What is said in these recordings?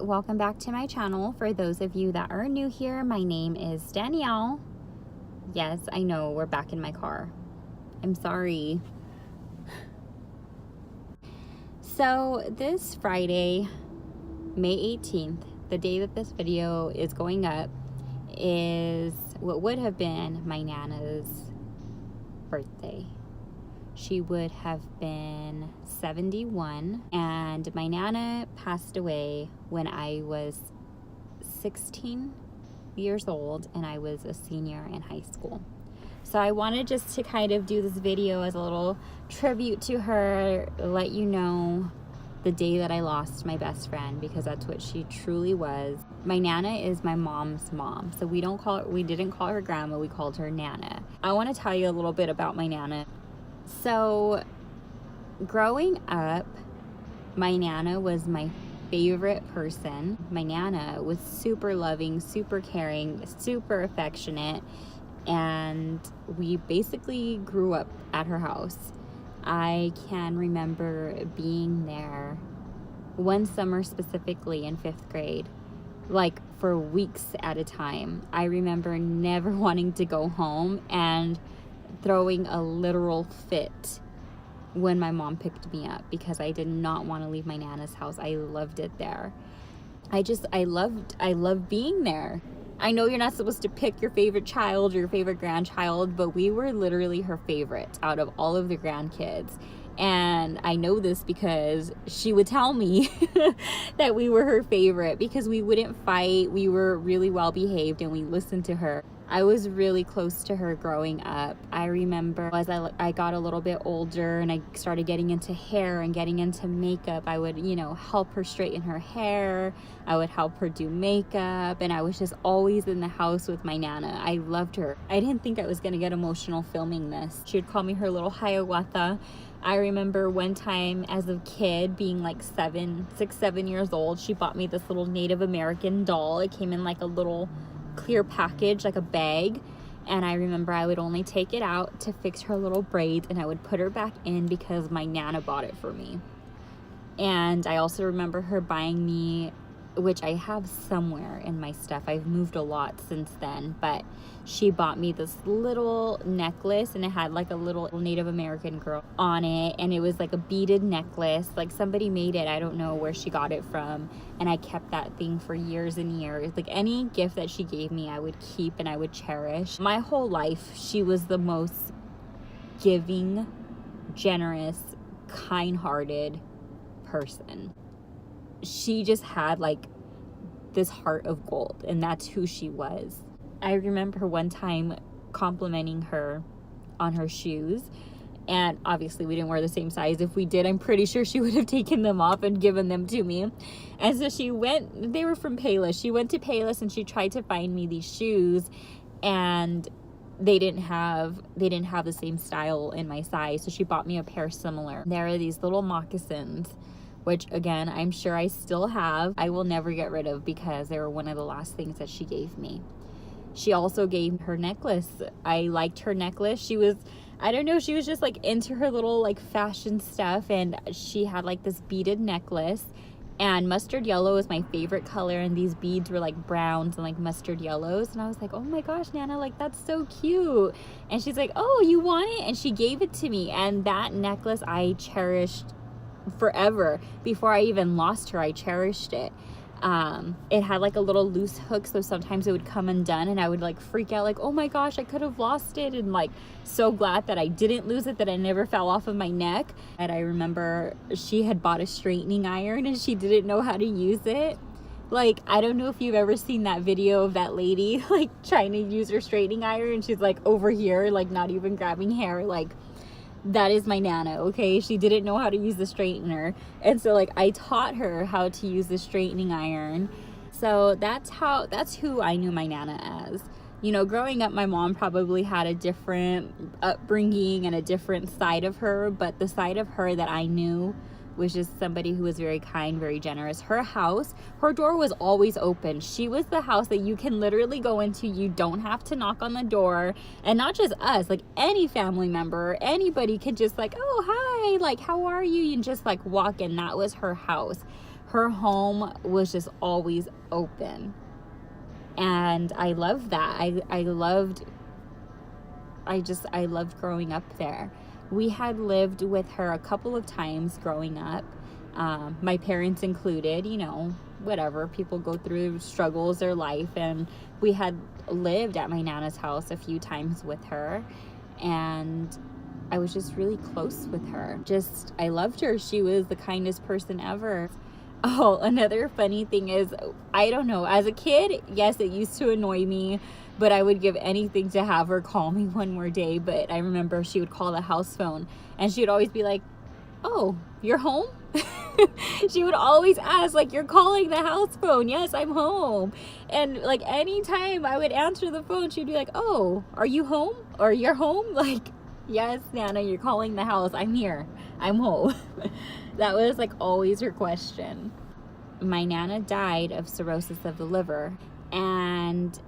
welcome back to my channel. For those of you that are new here, my name is Danielle. Yes, I know, we're back in my car. I'm sorry. So this Friday, May 18th, the day that this video is going up, is what would have been my Nana's birthday. She would have been 71, and my Nana passed away when I was 16 years old and I was a senior in high school. So I wanted just to kind of do this video as a little tribute to her, let you know the day that I lost my best friend, because that's what she truly was. My Nana is my mom's mom, so we didn't call her grandma, we called her Nana. I want to tell you a little bit about my Nana. So growing up, my Nana was my favorite person. My Nana was super loving, super caring, super affectionate, and we basically grew up at her house. I can remember being there one summer specifically in 5th grade, like for weeks at a time. I remember never wanting to go home and throwing a literal fit when my mom picked me up because I did not want to leave my Nana's house. I loved it there. I loved being there. I know you're not supposed to pick your favorite child or your favorite grandchild, but we were literally her favorite out of all of the grandkids. And I know this because she would tell me that we were her favorite because we wouldn't fight. We were really well behaved and we listened to her. I was really close to her growing up. I remember as I got a little bit older and I started getting into hair and getting into makeup, I would, help her straighten her hair. I would help her do makeup, and I was just always in the house with my Nana. I loved her. I didn't think I was going to get emotional filming this. She would call me her little Hiawatha. I remember one time as a kid being like 7 years old, she bought me this little Native American doll. It came in like a little clear package, like a bag, and I remember I would only take it out to fix her little braids and I would put her back in because my Nana bought it for me. And I also remember her buying me, which I have somewhere in my stuff, I've moved a lot since then, but she bought me this little necklace and it had like a little Native American girl on it, and it was like a beaded necklace, like somebody made it, I don't know where she got it from, and I kept that thing for years and years. Like any gift that she gave me I would keep and I would cherish. My whole life she was the most giving, generous, kind-hearted person. She just had like this heart of gold, and that's who she was. I remember one time complimenting her on her shoes, and obviously we didn't wear the same size. If we did, I'm pretty sure she would have taken them off and given them to me. And so they were from Payless. She went to Payless and she tried to find me these shoes, and they didn't have the same style in my size, so she bought me a pair similar. There are these little moccasins, which again, I'm sure I still have. I will never get rid of because they were one of the last things that she gave me. She also gave her necklace. I liked her necklace. She was just like into her little like fashion stuff, and she had like this beaded necklace, and mustard yellow is my favorite color, and these beads were like browns and like mustard yellows, and I was like, oh my gosh, Nana, like that's so cute. And she's like, oh, you want it? And she gave it to me, and that necklace I cherished forever. Before I even lost her, I cherished it. It had like a little loose hook, so sometimes it would come undone and I would like freak out like, oh my gosh, I could have lost it, and like so glad that I didn't lose it, that I never fell off of my neck. And I remember she had bought a straightening iron and she didn't know how to use it. Like, I don't know if you've ever seen that video of that lady like trying to use her straightening iron and she's like over here, like not even grabbing hair. Like, that is my Nana, okay? She didn't know how to use the straightener. And so like I taught her how to use the straightening iron. So that's who I knew my Nana as. Growing up, my mom probably had a different upbringing and a different side of her, but the side of her that I knew was just somebody who was very kind, very generous. Her door was always open. She was the house that you can literally go into. You don't have to knock on the door. And not just us, like any family member, anybody could just like, oh, hi, like, how are you? You just like walk in. That was her house. Her home was just always open. And I loved that. I loved growing up there. We had lived with her a couple of times growing up, my parents included, whatever, people go through struggles their life, and we had lived at my Nana's house a few times with her, and I was just really close with her. I loved her. She was the kindest person ever. Oh, another funny thing is, I don't know, as a kid, yes, it used to annoy me, but I would give anything to have her call me one more day. But I remember she would call the house phone, and she would always be like, "Oh, you're home?" She would always ask, like, "You're calling the house phone?" "Yes, I'm home." And like anytime I would answer the phone, she'd be like, "Oh, are you home?" or "You're home?" Like, "Yes, Nana, you're calling the house. I'm here. I'm home." That was like always her question. My Nana died of cirrhosis of the liver, and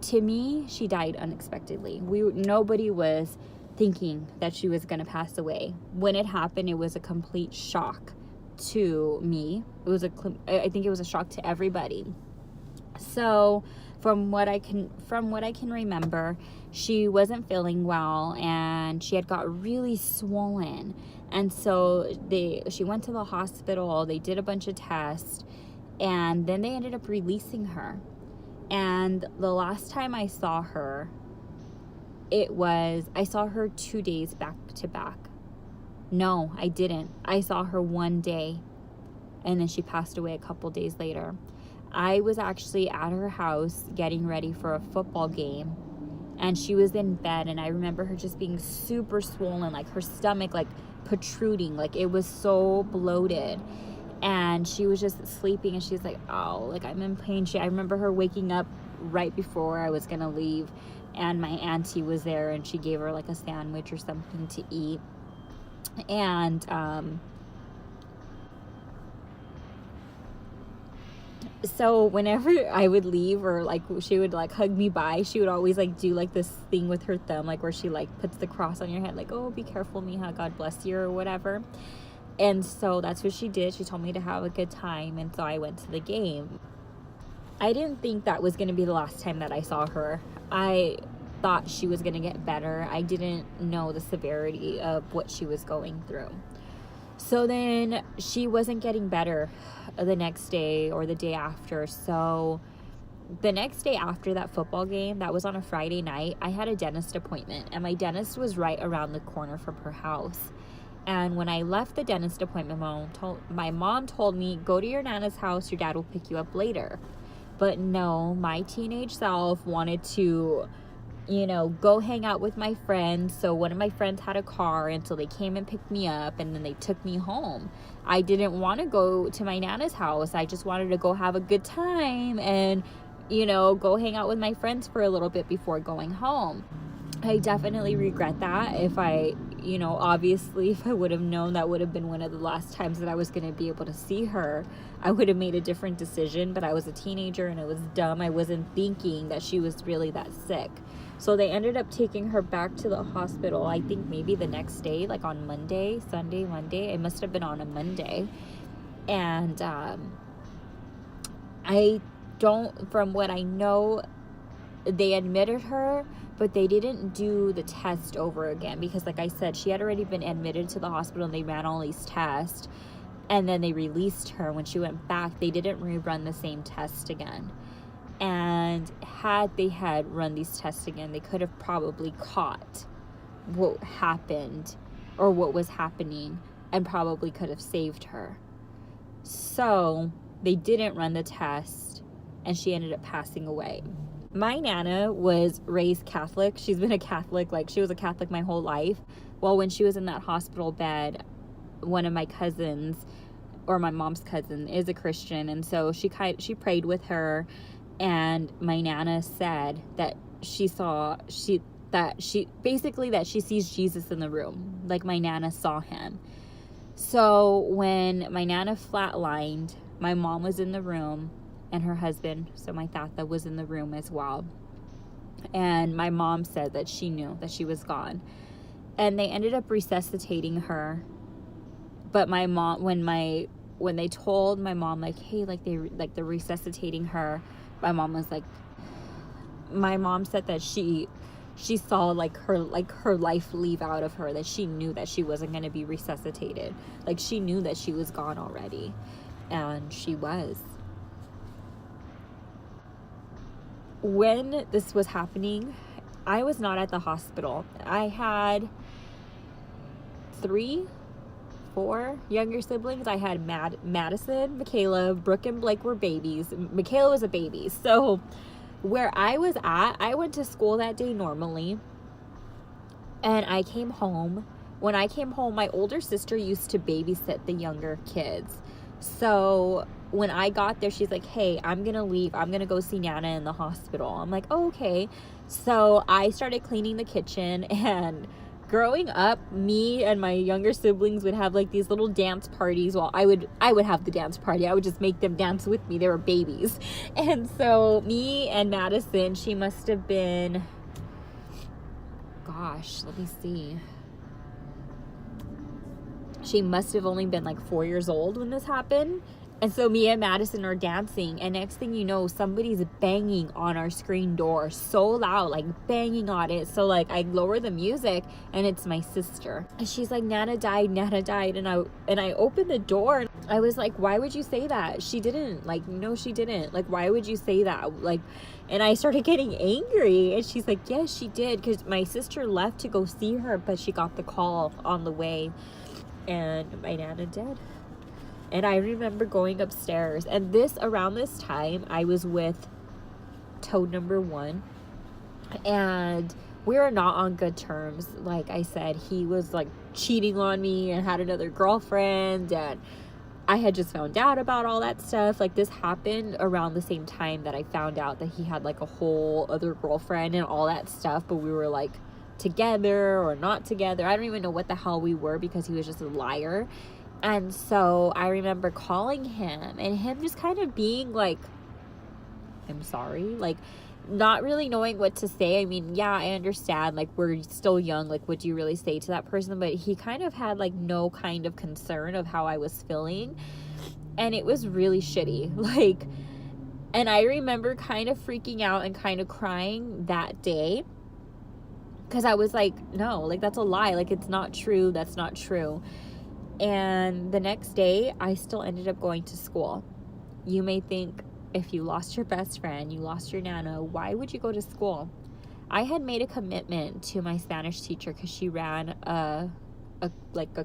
to me, she died unexpectedly. Nobody was thinking that she was going to pass away. When it happened, it was a complete shock to me. I think it was a shock to everybody. So from what I can remember, she wasn't feeling well, and she had got really swollen. And so she went to the hospital, they did a bunch of tests, and then they ended up releasing her. And the last time I saw her, I saw her 2 days back to back. No, I didn't. I saw her one day, and then she passed away a couple days later. I was actually at her house getting ready for a football game, and she was in bed, and I remember her just being super swollen, like her stomach like protruding, like it was so bloated, and she was just sleeping, and she's like, "Oh, like I'm in pain." I remember her waking up right before I was gonna leave, and my auntie was there, and she gave her like a sandwich or something to eat. And so whenever I would leave, or like she would like hug me by, she would always like do like this thing with her thumb, like where she like puts the cross on your head, like, "Oh, be careful, Mija, God bless you," or whatever. And so that's what she did. She told me to have a good time, and so I went to the game. I didn't think that was going to be the last time that I saw her. I thought she was going to get better. I didn't know the severity of what she was going through. So then she wasn't getting better the next day or the day after. So the next day after that football game, that was on a Friday night, I had a dentist appointment, and my dentist was right around the corner from her house. And when I left the dentist appointment, my mom told me, "Go to your Nana's house, your dad will pick you up later." But no, my teenage self wanted to, go hang out with my friends. So one of my friends had a car, and so they came and picked me up, and then they took me home. I didn't want to go to my Nana's house. I just wanted to go have a good time and, go hang out with my friends for a little bit before going home. I definitely regret that. If I would have known that would have been one of the last times that I was going to be able to see her, I would have made a different decision. But I was a teenager, and it was dumb. I wasn't thinking that she was really that sick. So they ended up taking her back to the hospital, I think maybe the next day, like on Monday. It must have been on a Monday. And from what I know, they admitted her, but they didn't do the test over again, because like I said, she had already been admitted to the hospital, and they ran all these tests, and then they released her. When she went back, they didn't rerun the same test again. And had they had run these tests again, they could have probably caught what happened or what was happening, and probably could have saved her. So they didn't run the test, and she ended up passing away. My Nana was raised Catholic. She's been a Catholic, she was a Catholic my whole life. Well, when she was in that hospital bed, one of my cousins, or my mom's cousin, is a Christian, and so she prayed with her, and my Nana said that she sees Jesus in the room, like my Nana saw him. So when my Nana flatlined, my mom was in the room, and her husband, so my tata, was in the room as well. And my mom said that she knew that she was gone. And they ended up resuscitating her. But my mom, when my when they told my mom, like, hey, like they're resuscitating her, my mom said that she saw like her life leave out of her, that she knew that she wasn't going to be resuscitated. Like, she knew that she was gone already, and she was. When this was happening, I was not at the hospital. I had 4 younger siblings. I had Madison, Michaela, Brooke, and Blake were babies. Michaela was a baby. So where I was at, I went to school that day normally, and I came home. When I came home, my older sister used to babysit the younger kids. So when I got there, she's like, hey, I'm gonna leave, I'm gonna go see Nana in the hospital. I'm like, oh, okay. So I started cleaning the kitchen, and growing up, me and my younger siblings would have like these little dance parties. Well, I would have the dance party. I would just make them dance with me. They were babies. And so me and Madison, she must have been, gosh, let me see. She must have only been like 4 years old when this happened. And so me and Madison are dancing, and next thing you know, somebody's banging on our screen door so loud, like banging on it. So like I lower the music, and it's my sister. And she's like, Nana died. And I opened the door, and I was like, why would you say that? She didn't. Like, no, she didn't. Like, why would you say that? Like, and I started getting angry, and she's like, yes, she did. Because my sister left to go see her, but she got the call on the way, and my Nana dead. And I remember going upstairs, and around this time, I was with toad number 1, and we were not on good terms. Like I said, he was like cheating on me and had another girlfriend, and I had just found out about all that stuff. Like, this happened around the same time that I found out that he had like a whole other girlfriend and all that stuff, but we were like together or not together. I don't even know what the hell we were, because he was just a liar. And so I remember calling him, and him just kind of being like, I'm sorry, like not really knowing what to say. I mean, yeah, I understand, like, we're still young, like, what do you really say to that person? But he kind of had like no kind of concern of how I was feeling, and it was really shitty. Like, and I remember kind of freaking out and kind of crying that day, because I was like, no, like, that's a lie, like, it's not true, that's not true. And the next day, I still ended up going to school. You may think, if you lost your best friend, you lost your Nana, why would you go to school? I had made a commitment to my Spanish teacher, because she ran a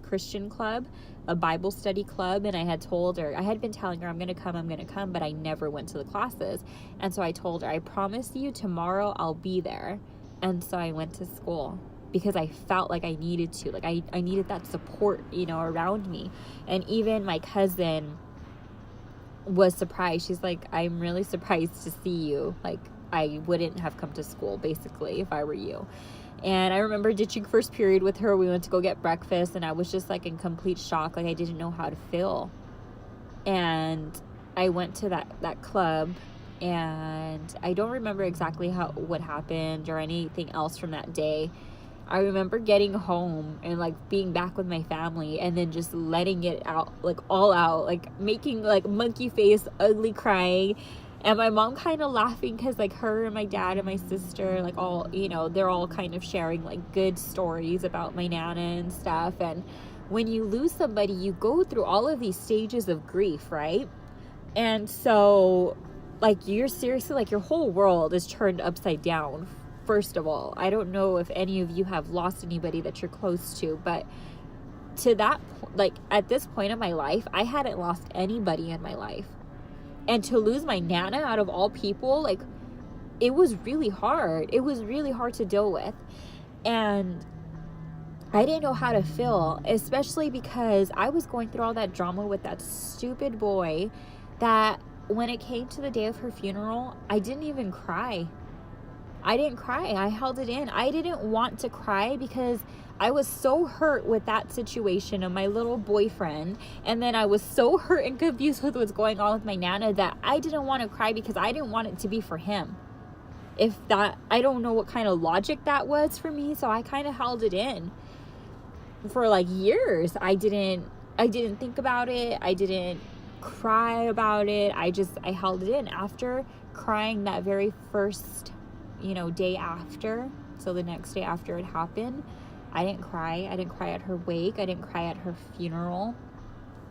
Christian club, a Bible study club, and I had told her, I had been telling her, I'm going to come, but I never went to the classes. And so I told her, I promise you tomorrow I'll be there. And so I went to school, because I felt like I needed to, like I needed that support, around me. And even my cousin was surprised. She's like, I'm really surprised to see you. Like, I wouldn't have come to school, basically, if I were you. And I remember ditching first period with her. We went to go get breakfast, and I was just like in complete shock. Like, I didn't know how to feel. And I went to that club, and I don't remember exactly what happened or anything else from that day. I remember getting home and like being back with my family, and then just letting it out, like all out, like making like monkey face, ugly crying, and my mom kind of laughing, because like her and my dad and my sister, like all, they're all kind of sharing like good stories about my Nana and stuff. And when you lose somebody, you go through all of these stages of grief, right? And so like, you're seriously, like, your whole world is turned upside down. First of all, I don't know if any of you have lost anybody that you're close to, but to that, like, at this point in my life, I hadn't lost anybody in my life. And to lose my Nana, out of all people, like, it was really hard. It was really hard to deal with. And I didn't know how to feel, especially because I was going through all that drama with that stupid boy, that when it came to the day of her funeral, I didn't even cry. I didn't cry. I held it in. I didn't want to cry, because I was so hurt with that situation of my little boyfriend. And then I was so hurt and confused with what's going on with my Nana, that I didn't want to cry, because I didn't want it to be for him. I don't know what kind of logic that was for me. So I kind of held it in for like years. I didn't I didn't think about it. I didn't cry about it. I held it in. After crying that very first, day after, so the next day after it happened, I didn't cry. I didn't cry at her wake. I didn't cry at her funeral.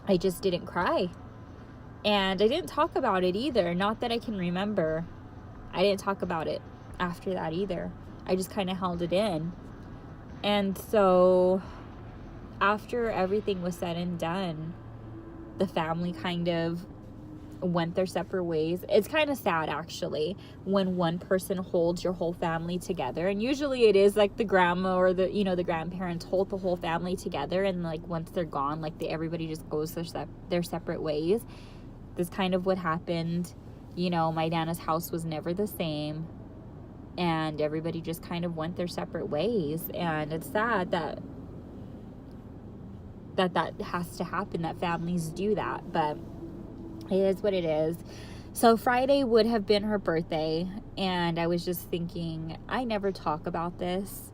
I just didn't cry. And I didn't talk about it either. Not that I can remember. I didn't talk about it after that either. I just kind of held it in. And so after everything was said and done, the family kind of went their separate ways. It's kind of sad, actually, when one person holds your whole family together. And usually it is like the grandma or the grandparents hold the whole family together, and like once they're gone, like everybody just goes their separate ways. This kind of what happened. My Nana's house was never the same, and everybody just kind of went their separate ways. And it's sad that has to happen, that families do that, but it is what it is. So Friday would have been her birthday, and I was just thinking, I never talk about this.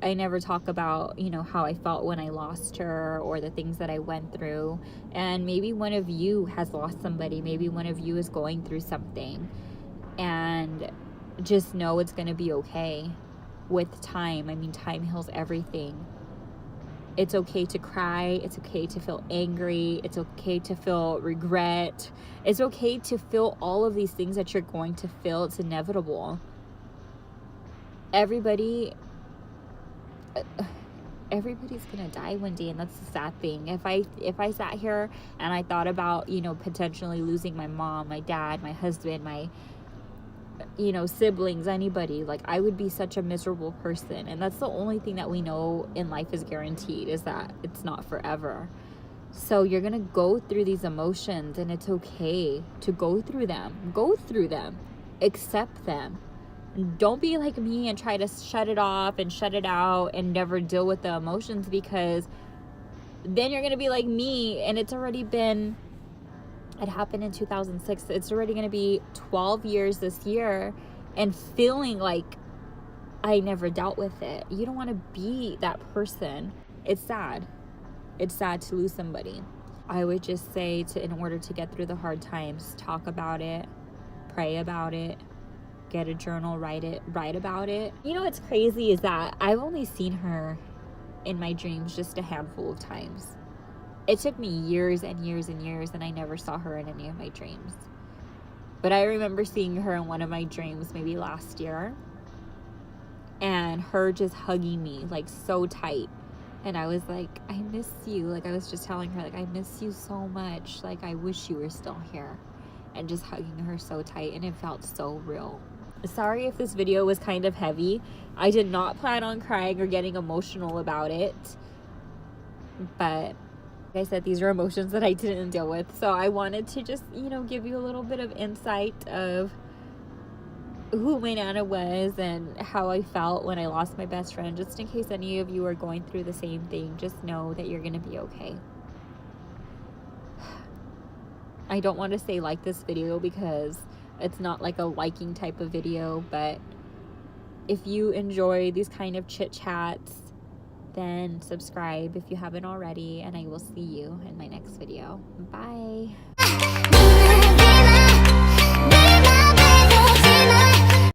I never talk about, how I felt when I lost her, or the things that I went through. And maybe one of you has lost somebody. Maybe one of you is going through something. And just know it's going to be okay with time. I mean, time heals everything. It's okay to cry. It's okay to feel angry. It's okay to feel regret. It's okay to feel all of these things that you're going to feel. It's inevitable. Everybody's gonna die one day, and that's the sad thing. If I sat here and I thought about, potentially losing my mom, my dad, my husband, my siblings, anybody, like, I would be such a miserable person. And that's the only thing that we know in life is guaranteed, is that it's not forever. So you're gonna go through these emotions, and it's okay to go through them, accept them. Don't be like me and try to shut it off and shut it out and never deal with the emotions, because then you're gonna be like me, and it happened in 2006. It's already going to be 12 years this year, and feeling like I never dealt with it. You don't want to be that person. It's sad. It's sad to lose somebody. I would just say, in order to get through the hard times, talk about it, pray about it, get a journal, write about it. What's crazy is that I've only seen her in my dreams just a handful of times. It took me years and years and years, and I never saw her in any of my dreams. But I remember seeing her in one of my dreams maybe last year, and her just hugging me like so tight. And I was like, I miss you. Like, I was just telling her, like, I miss you so much. Like, I wish you were still here. And just hugging her so tight, and it felt so real. Sorry if this video was kind of heavy. I did not plan on crying or getting emotional about it. But like I said, these are emotions that I didn't deal with. So I wanted to just, give you a little bit of insight of who my Nana was and how I felt when I lost my best friend. Just in case any of you are going through the same thing, just know that you're going to be okay. I don't want to say like this video, because it's not like a liking type of video, but if you enjoy these kind of chit chats, then subscribe if you haven't already, and I will see you in my next video. Bye.